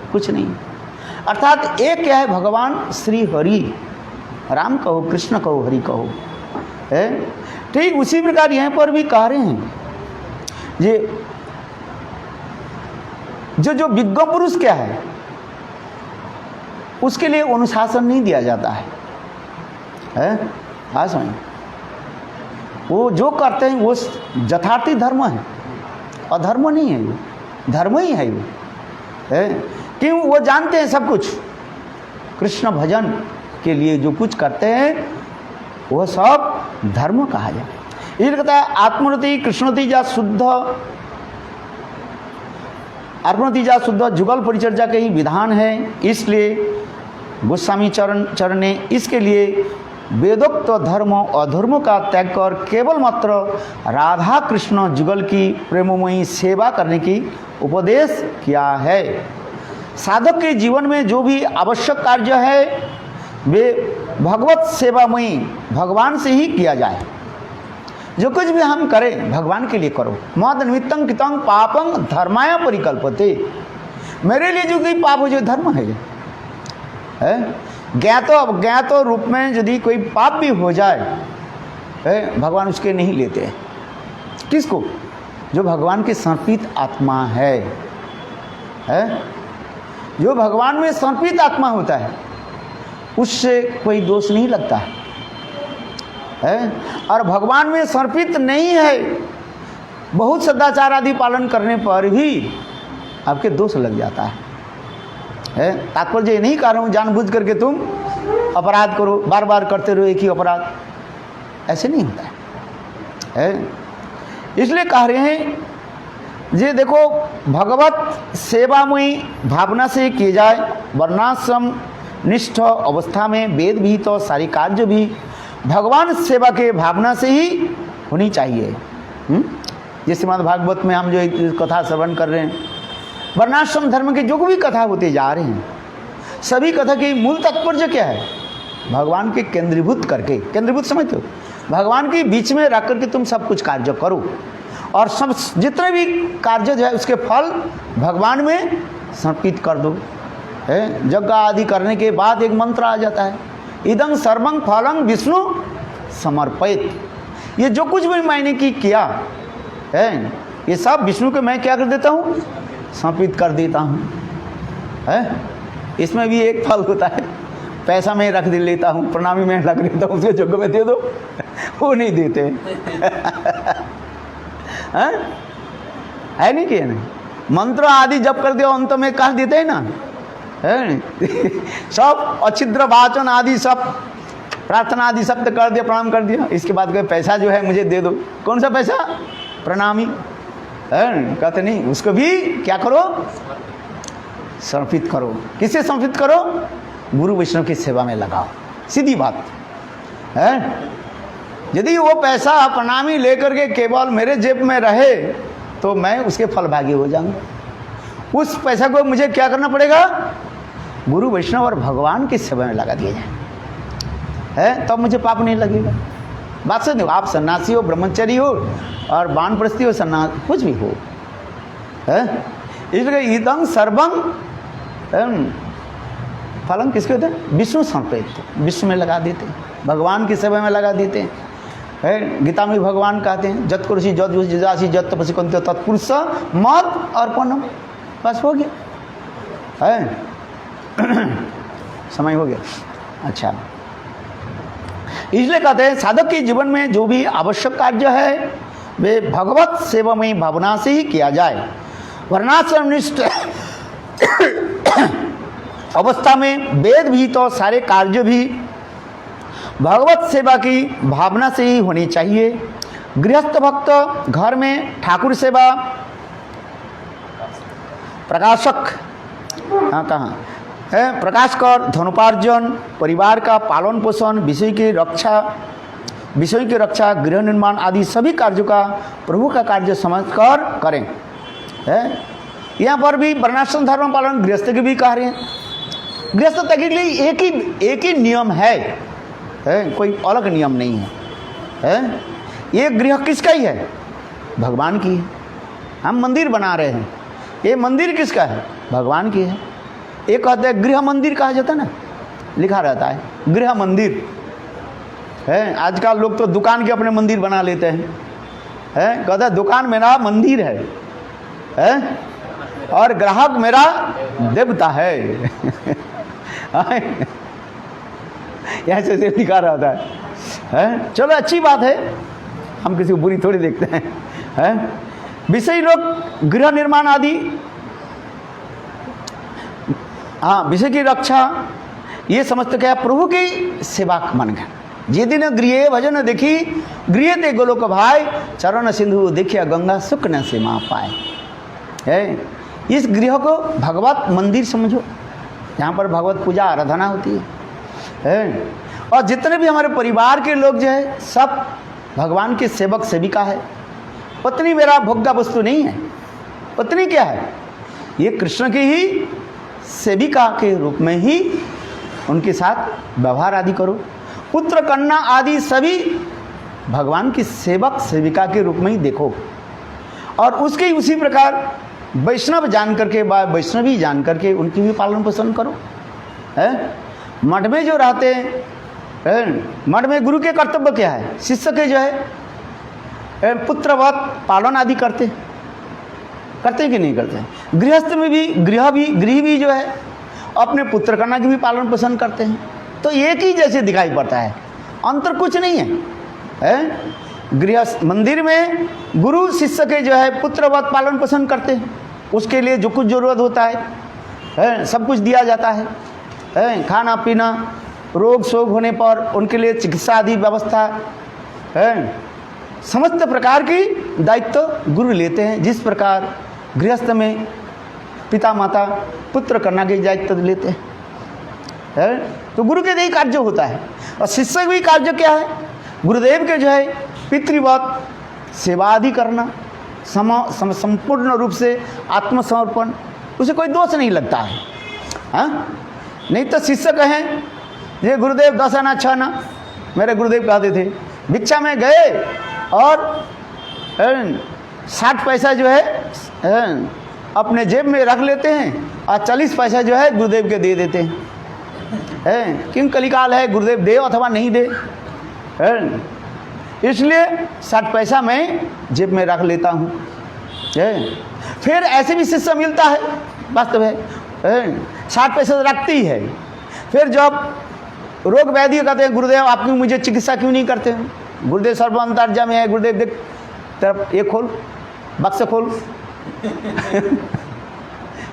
कुछ नहीं। अर्थात एक क्या है, भगवान श्री हरि, राम कहो कृष्ण कहो हरि कहो है। ठीक उसी प्रकार यहाँ पर भी कह रहे हैं ये जो विज्ञ पुरुष क्या है उसके लिए अनुशासन नहीं दिया जाता है। हाँ समझ, वो जो करते हैं वो यथार्थी धर्म है, अधर्म नहीं है, वो धर्म ही है वो है। क्यों, वो जानते हैं सब कुछ, कृष्ण भजन के लिए जो कुछ करते हैं वो सब धर्म कहा जाए। ये कहता है आत्मरति कृष्णरति या शुद्ध आत्मरति या शुद्ध जुगल परिचर्या के ही विधान है। इसलिए गोस्वामी चरण ने इसके लिए वेदोक्त धर्म अधर्म का त्याग कर केवल मात्र राधा कृष्ण जुगल की प्रेममयी सेवा करने की उपदेश किया है। साधक के जीवन में जो भी आवश्यक कार्य है वे भगवत सेवामयी भगवान से ही किया जाए। जो कुछ भी हम करें भगवान के लिए करो। मद निमित्तं कृतं पापं धर्माय परिकल्पते, मेरे लिए जो कोई पाप हो जो धर्म है, ज्ञात रूप में यदि कोई पाप भी हो जाए भगवान उसके नहीं लेते। किसको, जो भगवान के समर्पित आत्मा है, जो भगवान में समर्पित आत्मा होता है उससे कोई दोष नहीं लगता है। और भगवान में समर्पित नहीं है, बहुत सदाचार आदि पालन करने पर भी आपके दोष लग जाता है। तात्पर्य ये नहीं कह रहा हूँ जानबूझ करके तुम अपराध करो, बार बार करते रहो एक ही अपराध, ऐसे नहीं होता है। इसलिए कह रहे हैं ये देखो भगवत सेवामयी भावना से किए जाए, वर्णाश्रम निष्ठ अवस्था में वेद भी तो सारी कार्य भी भगवान सेवा के भावना से ही होनी चाहिए। ये श्रीमद् भागवत में हम जो एक कथा श्रवण कर रहे हैं, वर्णाश्रम धर्म के जो भी कथा होते जा रहे हैं, सभी कथा की मूल तात्पर्य क्या है? भगवान के केंद्रीभूत करके, केंद्रीभूत समझते हो, भगवान के बीच में रख करके तुम सब कुछ कार्य करो और सब जितने भी कार्य जो है उसके फल भगवान में समर्पित कर दो। है यज्ञ आदि करने के बाद एक मंत्र आ जाता है, इदं सर्वं फलं विष्णु समर्पित। ये जो कुछ भी मैंने किया है ये सब विष्णु को मैं क्या कर देता हूँ? समर्पित कर देता हूँ। है इसमें भी एक फल होता है, पैसा मैं रख दे लेता हूँ, प्रणामी में रख देता हूँ, उसके यज्ञ में दे दो, वो नहीं देते। है नहीं कि नहीं? मंत्र आदि जप कर दिया अंत में कह देते हैं ना, है सब अच्छिद्र वाचन आदि सब प्रार्थना आदि सब तो कर दिया, प्रणाम कर दिया, इसके बाद कोई पैसा जो है मुझे दे दो। कौन सा पैसा? प्रणामी। है कहते नहीं, उसको भी क्या करो? समर्पित करो। किसे समर्पित करो? गुरु वैष्णव की सेवा में लगाओ। सीधी बात है। यदि वो पैसा प्रणामी लेकर के केवल मेरे जेब में रहे तो मैं उसके फलभागी हो जाऊंगा। उस पैसा को मुझे क्या करना पड़ेगा? गुरु वैष्णव और भगवान की सेवा में लगा दिया जाए, है तब मुझे पाप नहीं लगेगा। बात सुन, आप सन्यासी हो, ब्रह्मचारी हो और वानप्रस्थी हो, सन्यास कुछ भी हो, है इसलिए इदं सर्वं फलं किसके होते हैं? विष्णु समर्पित, विष्णु में लगा देते, भगवान की सेवा में लगा देते हैं। है गीता में भगवान कहते हैं जत कुरुषि जत जजासी जत तपसी कुंत तत्पुरुष मत अर्पणम। बस हो गया, है समय हो गया। अच्छा, इसलिए कहते हैं साधक के जीवन में जो भी आवश्यक कार्य है वे भगवत सेवा में भावना से ही किया जाए। वर्णाश्रमनिष्ठ अवस्था में वेद भी तो सारे कार्य भी भगवत सेवा की भावना से ही होनी चाहिए। गृहस्थ भक्त घर में ठाकुर सेवा, प्रकाशक कहाँ है, प्रकाश कर धनोपार्जन, परिवार का पालन पोषण, विषय की रक्षा, गृह निर्माण आदि सभी कार्यों का प्रभु का कार्य समझकर करें। है यहाँ पर भी वर्णाश्रम धर्म पालन गृहस्थ के भी कह रहे हैं। गृहस्थ के लिए एक ही नियम है, कोई अलग नियम नहीं है। ये गृह किसका ही है? भगवान की है। हम मंदिर बना रहे हैं, ये मंदिर किसका है? भगवान की है। एक कहते हैं गृह मंदिर कहा जाता है ना, लिखा रहता है गृह मंदिर है। आजकल लोग तो दुकान के अपने मंदिर बना लेते हैं, कहते हैं दुकान मेरा मंदिर है और ग्राहक मेरा देवता है। ऐसे लिखा रहता है। चलो अच्छी बात है, हम किसी को बुरी थोड़ी देखते हैं। विषय लोग गृह निर्माण आदि, हाँ विषय की रक्षा, ये समझते क्या प्रभु की सेवा मन गया। जे दिन गृह भजन देखी गृह ते गोलोक भाई, चरण सिंधु देखिया गंगा सुख न से माँ पाए। है इस गृह को भगवत मंदिर समझो, जहाँ पर भगवत पूजा आराधना होती है। और जितने भी हमारे परिवार के लोग जो है सब भगवान के सेवक सेविका है। पत्नी मेरा भोग्य वस्तु नहीं है, पत्नी क्या है? ये कृष्ण की ही सेविका के रूप में ही उनके साथ व्यवहार आदि करो। पुत्र कन्या आदि सभी भगवान की सेवक सेविका के रूप में ही देखो। और उसके उसी प्रकार वैष्णव जान करके वैष्णवी जान करके उनकी भी पालन पोषण करो। है मठ में जो रहते हैं, मठ में गुरु के कर्तव्य क्या है? शिष्य के जो है पुत्रवत पालन आदि करते हैं कि नहीं करते? गृहस्थ में भी गृह भी जो है अपने पुत्र कन्या की भी पालन पोषण करते हैं। तो एक ही जैसे दिखाई पड़ता है, अंतर कुछ नहीं है। गृहस्थ मंदिर में गुरु शिष्य के जो है पुत्रवत पालन पोषण करते हैं, उसके लिए जो कुछ जरूरत होता है सब कुछ दिया जाता है। खाना पीना, रोग शोग होने पर उनके लिए चिकित्सा आदि व्यवस्था है, समस्त प्रकार की दायित्व गुरु लेते हैं। जिस प्रकार गृहस्थ में पिता माता पुत्र कन्या के दायित्व लेते हैं, है। तो गुरु के यही कार्य होता है। और शिष्य भी कार्य क्या है? गुरुदेव के जो है पितृवत सेवा आदि करना, संपूर्ण रूप से आत्मसमर्पण, उसे कोई दोष नहीं लगता है। हाँ, नहीं तो शिष्य कहें ये गुरुदेव 10 आना 6 आना, मेरे गुरुदेव कहते थे भिक्षा में गए और 60 पैसा जो है अपने जेब में रख लेते हैं और 40 पैसा जो है गुरुदेव के दे देते हैं। क्यों? कलिकाल है, गुरुदेव दे अथवा नहीं दे, इसलिए 60 पैसा मैं जेब में रख लेता हूँ। फिर ऐसे भी शिष्य मिलता है, वास्तव है 60 पैसा रखती है। फिर जब रोग व्याधि कहते हैं गुरुदेव आप क्यों मुझे चिकित्सा क्यों नहीं करते हैं? गुरुदेव सर्वांतर्यामी है, गुरुदेव देख तरफ ये खोल, बक्सा खोल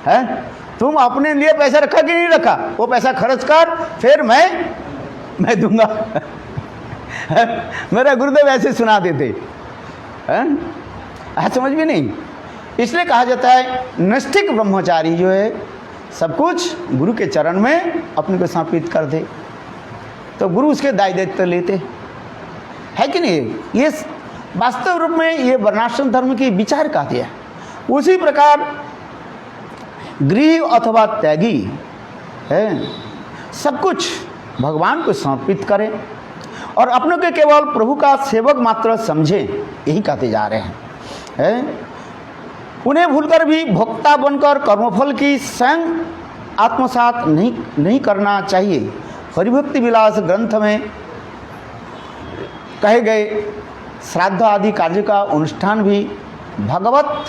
है, तुम अपने लिए पैसा रखा कि नहीं रखा? वो पैसा खर्च कर, फिर मैं दूंगा मेरा गुरुदेव ऐसे सुना देते हैं, समझ में नहीं। इसलिए कहा जाता है नैष्ठिक ब्रह्मचारी जो है सब कुछ गुरु के चरण में अपने को समर्पित कर दे, तो गुरु उसके दायित्व लेते है कि नहीं। ये वास्तव रूप में ये वर्णाश्रम धर्म की विचार कहते हैं। उसी प्रकार गृह अथवा त्यागी है सब कुछ भगवान को समर्पित करें और अपनों के केवल प्रभु का सेवक मात्र समझें, यही कहते जा रहे हैं। उन्हें भूलकर भी भोक्ता बनकर कर्मफल की स्वयं आत्मसात नहीं करना चाहिए। हरिभक्ति विलास ग्रंथ में कहे गए श्राद्ध आदि कार्य का अनुष्ठान भी भगवत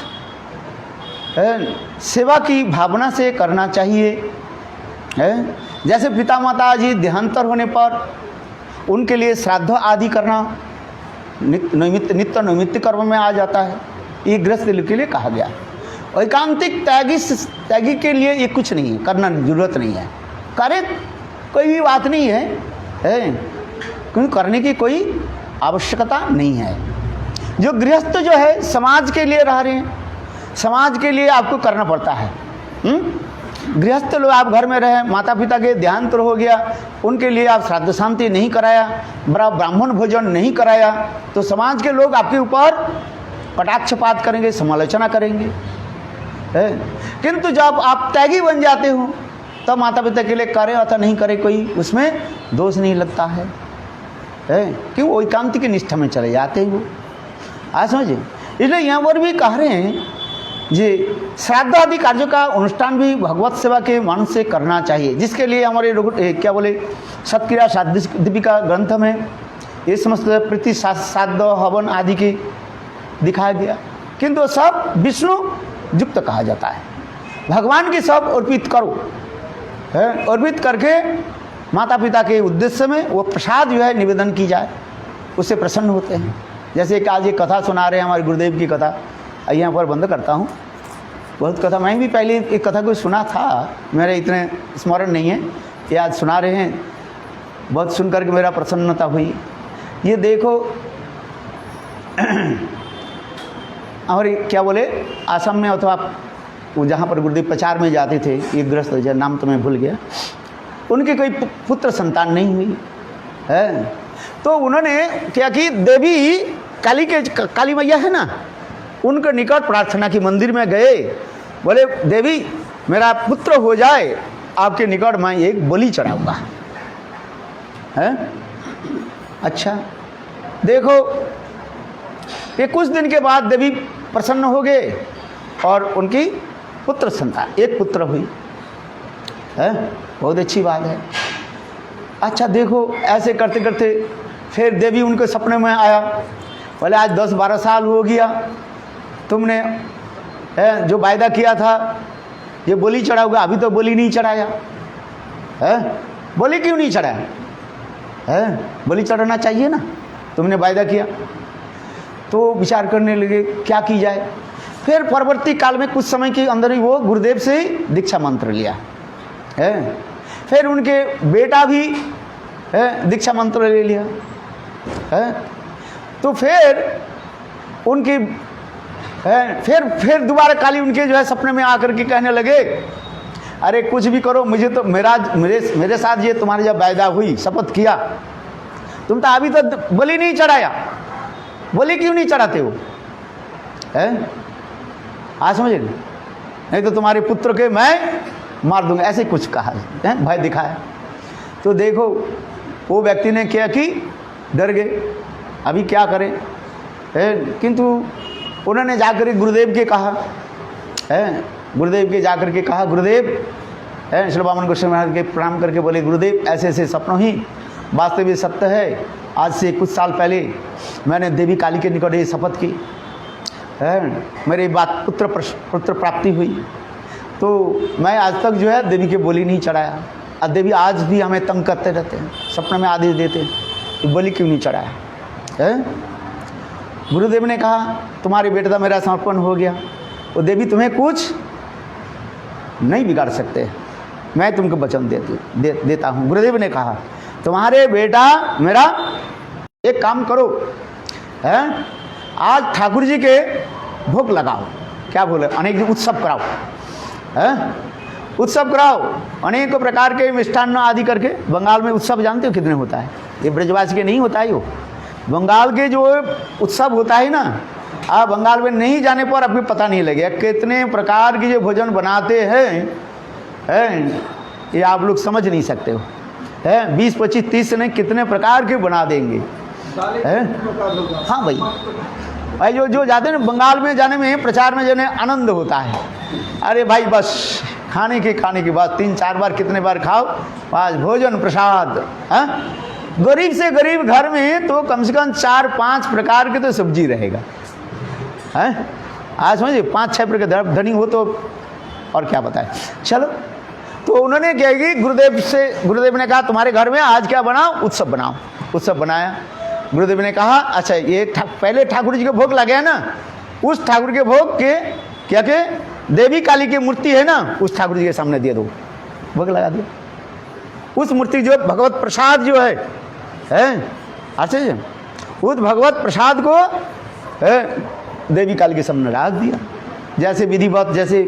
सेवा की भावना से करना चाहिए। जैसे पिता माता जी देहांतर होने पर उनके लिए श्राद्ध आदि करना नित्य नैमित्तिक कर्म में आ जाता है, ये गृहस्थ के लिए कहा गया। एकांतिक त्यागी के लिए ये कुछ नहीं है, करना जरूरत नहीं है, करे कोई भी बात नहीं है, क्योंकि करने की कोई आवश्यकता नहीं है। जो गृहस्थ जो है समाज के लिए रह रहे हैं, समाज के लिए आपको करना पड़ता है। गृहस्थ लोग आप घर में रहे, माता पिता के देहांत हो गया, उनके लिए आप श्राद्ध शांति नहीं कराया, बड़ा ब्राह्मण भोजन नहीं कराया, तो समाज के लोग आपके ऊपर कटाक्षपात करेंगे, समालोचना करेंगे। किंतु जब आप त्यागी बन जाते हो तब माता पिता के लिए करे अथवा नहीं करे कोई उसमें दोष नहीं लगता है, क्यों? वो एकांत की निष्ठा में चले जाते हैं वो। आज समझे, इसलिए यहाँ पर भी कह रहे हैं जी श्राद्ध आदि कार्यों का अनुष्ठान भी भगवत सेवा के मन से करना चाहिए, जिसके लिए हमारे क्या बोले सत्क्रिया श्राद्ध दीपिका ग्रंथ में ये समस्त प्रीति श्राद्ध हवन आदि की दिखाया गया। किंतु सब विष्णु युक्त कहा जाता है, भगवान की सब अर्पित करो, अर्पित करके माता पिता के उद्देश्य में वो प्रसाद जो है निवेदन की जाए, उससे प्रसन्न होते हैं। जैसे कि आज ये कथा सुना रहे हैं हमारे गुरुदेव की कथा, यहाँ पर बंद करता हूँ। बहुत कथा मैं भी पहले एक कथा को सुना था, मेरे इतने स्मरण नहीं है, ये आज सुना रहे हैं, बहुत सुन करके मेरा प्रसन्नता हुई। ये देखो हमारे क्या बोले आसाम में अथवा वो जहाँ पर गुरुदेव प्रचार में जाते थे, ये गृहस्थ नाम तो मैं भूल गया, उनके कोई पुत्र संतान नहीं हुई है, तो उन्होंने क्या कि देवी काली मैया है ना, उनके निकट प्रार्थना की, मंदिर में गए, बोले देवी मेरा पुत्र हो जाए, आपके निकट मैं एक बलि चढ़ाऊंगा। है अच्छा, देखो ये कुछ दिन के बाद देवी प्रसन्न हो गए और उनकी पुत्र संतान एक पुत्र हुई है, बहुत अच्छी बात है। अच्छा देखो ऐसे करते करते फिर देवी उनके सपने में आया, बोले आज 10-12 साल हो गया, तुमने जो वायदा किया था ये बलि चढ़ाओगे, अभी तो बलि नहीं चढ़ाया है, बलि क्यों नहीं चढ़ाया है? बलि चढ़ाना चाहिए ना, तुमने वायदा किया। तो विचार करने लगे क्या की जाए। फिर परवर्ती काल में कुछ समय के अंदर ही वो गुरुदेव से दीक्षा मंत्र लिया है, फिर उनके बेटा भी दीक्षा मंत्र ले लिया है। तो फिर उनकी फिर दोबारा काली उनके जो है सपने में आकर के कहने लगे, अरे कुछ भी करो, मुझे तो मेरे साथ ये तुम्हारी जब वायदा हुई, शपथ किया, तुम तो अभी तो बलि नहीं चढ़ाया, बलि क्यों नहीं चढ़ाते हो? है आज समझे? नहीं तो तुम्हारे पुत्र के मैं मार दूंगा, ऐसे कुछ कहा है, भय दिखाया। तो देखो वो व्यक्ति ने क्या कि डर गए, अभी क्या करें? किंतु उन्होंने जाकर गुरुदेव के कहा, गुरुदेव के जाकर के कहा, गुरुदेव श्री वामन गोस्वामी महाराज के प्रणाम करके बोले, गुरुदेव ऐसे ऐसे सपनों ही वास्तविक सत्य है। आज से कुछ साल पहले मैंने देवी काली के निकट ये शपथ की, मेरी बात पुत्र प्राप्ति हुई, तो मैं आज तक जो है देवी के बोली नहीं चढ़ाया, और देवी आज भी हमें तंग करते रहते हैं, सपने में आदेश देते हैं कि बोली क्यों नहीं चढ़ाया? गुरुदेव ने कहा तुम्हारे बेटे का मेरा समर्पण हो गया, वो देवी तुम्हें कुछ नहीं बिगाड़ सकते, मैं तुमको वचन देता हूँ। गुरुदेव ने कहा तुम्हारे बेटा मेरा एक काम करो, आज ठाकुर जी के भोग लगाओ, क्या बोले, अनेक उत्सव कराओ, उत्सव कराओ, अनेक प्रकार के मिष्ठान्न आदि करके। बंगाल में उत्सव जानते हो कितने होता है? ये ब्रजवासी के नहीं होता है, वो बंगाल के जो उत्सव होता है ना, आप बंगाल में नहीं जाने पर आपको पता नहीं लगेगा कितने प्रकार की जो भोजन बनाते हैं, ये आप लोग समझ नहीं सकते हो। 20, 25, 30 नहीं कितने प्रकार के बना देंगे। हाँ भाई, जो जाते हैं बंगाल में जाने में, प्रचार में जाने आनंद होता है। अरे भाई बस खाने के बाद 3-4 बार कितने बार खाओ, आज भोजन प्रसाद। गरीब से गरीब घर में तो कम से कम 4-5 प्रकार के तो सब्जी रहेगा। आज समझिए 5-6 प्रकार धनी हो तो और क्या बताए। चलो, तो उन्होंने क्या कि गुरुदेव ने कहा तुम्हारे घर में आज क्या बनाओ, उत्सव बनाओ। उत्सव बनाया। गुरुदेव ने कहा अच्छा ये पहले ठाकुर जी के भोग लगे ना, उस ठाकुर के भोग के क्या के देवी काली की मूर्ति है ना, उस ठाकुर जी के सामने दे दो, भोग लगा दिया। उस मूर्ति जो भगवत प्रसाद जो है अच्छा जी, उस भगवत प्रसाद को देवी काली के सामने रख दिया। जैसे विधिवत जैसे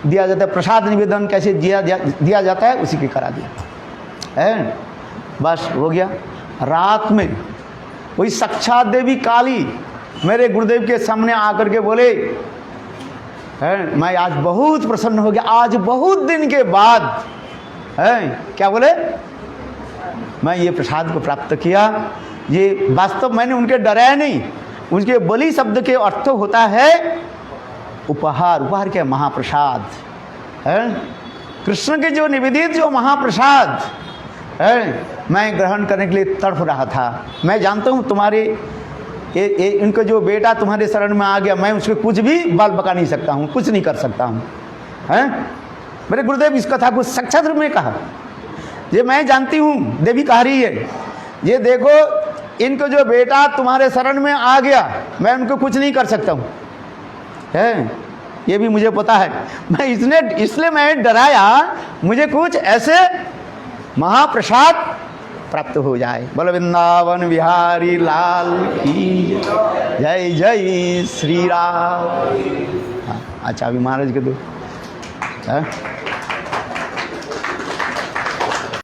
दिया जाता है प्रसाद निवेदन, कैसे दिया जाता है उसी के करा दिया। बस हो गया। रात में वही साक्षात देवी काली मेरे गुरुदेव के सामने आकर के बोले मैं आज बहुत प्रसन्न हो गया, आज बहुत दिन के बाद क्या बोले, मैं ये प्रसाद को प्राप्त किया। ये वास्तव मैंने उनके डराया नहीं, उनके बलि शब्द के अर्थ होता है उपहार। उपहार क्या? महाप्रसाद है, कृष्ण के जो निवेदित जो महाप्रसाद है, मैं ग्रहण करने के लिए तड़प रहा था। मैं जानता हूँ तुम्हारे इनका जो बेटा तुम्हारे शरण में आ गया, मैं उसको कुछ भी बाल बका नहीं सकता हूँ, कुछ नहीं कर सकता हूँ। मेरे गुरुदेव इस कथा को साक्षात रूप में कहा, ये मैं जानती हूँ, देवी कह रही है, ये देखो इनको जो बेटा तुम्हारे शरण में आ गया, मैं उनको कुछ नहीं कर सकता हूँ, ये भी मुझे पता है। मैं इसलिए मैं डराया, मुझे कुछ ऐसे महाप्रसाद प्राप्त हो जाए। बोलो वृंदावन बिहारी लाल की जय, जय श्री राम। अच्छा अभी महाराज के दो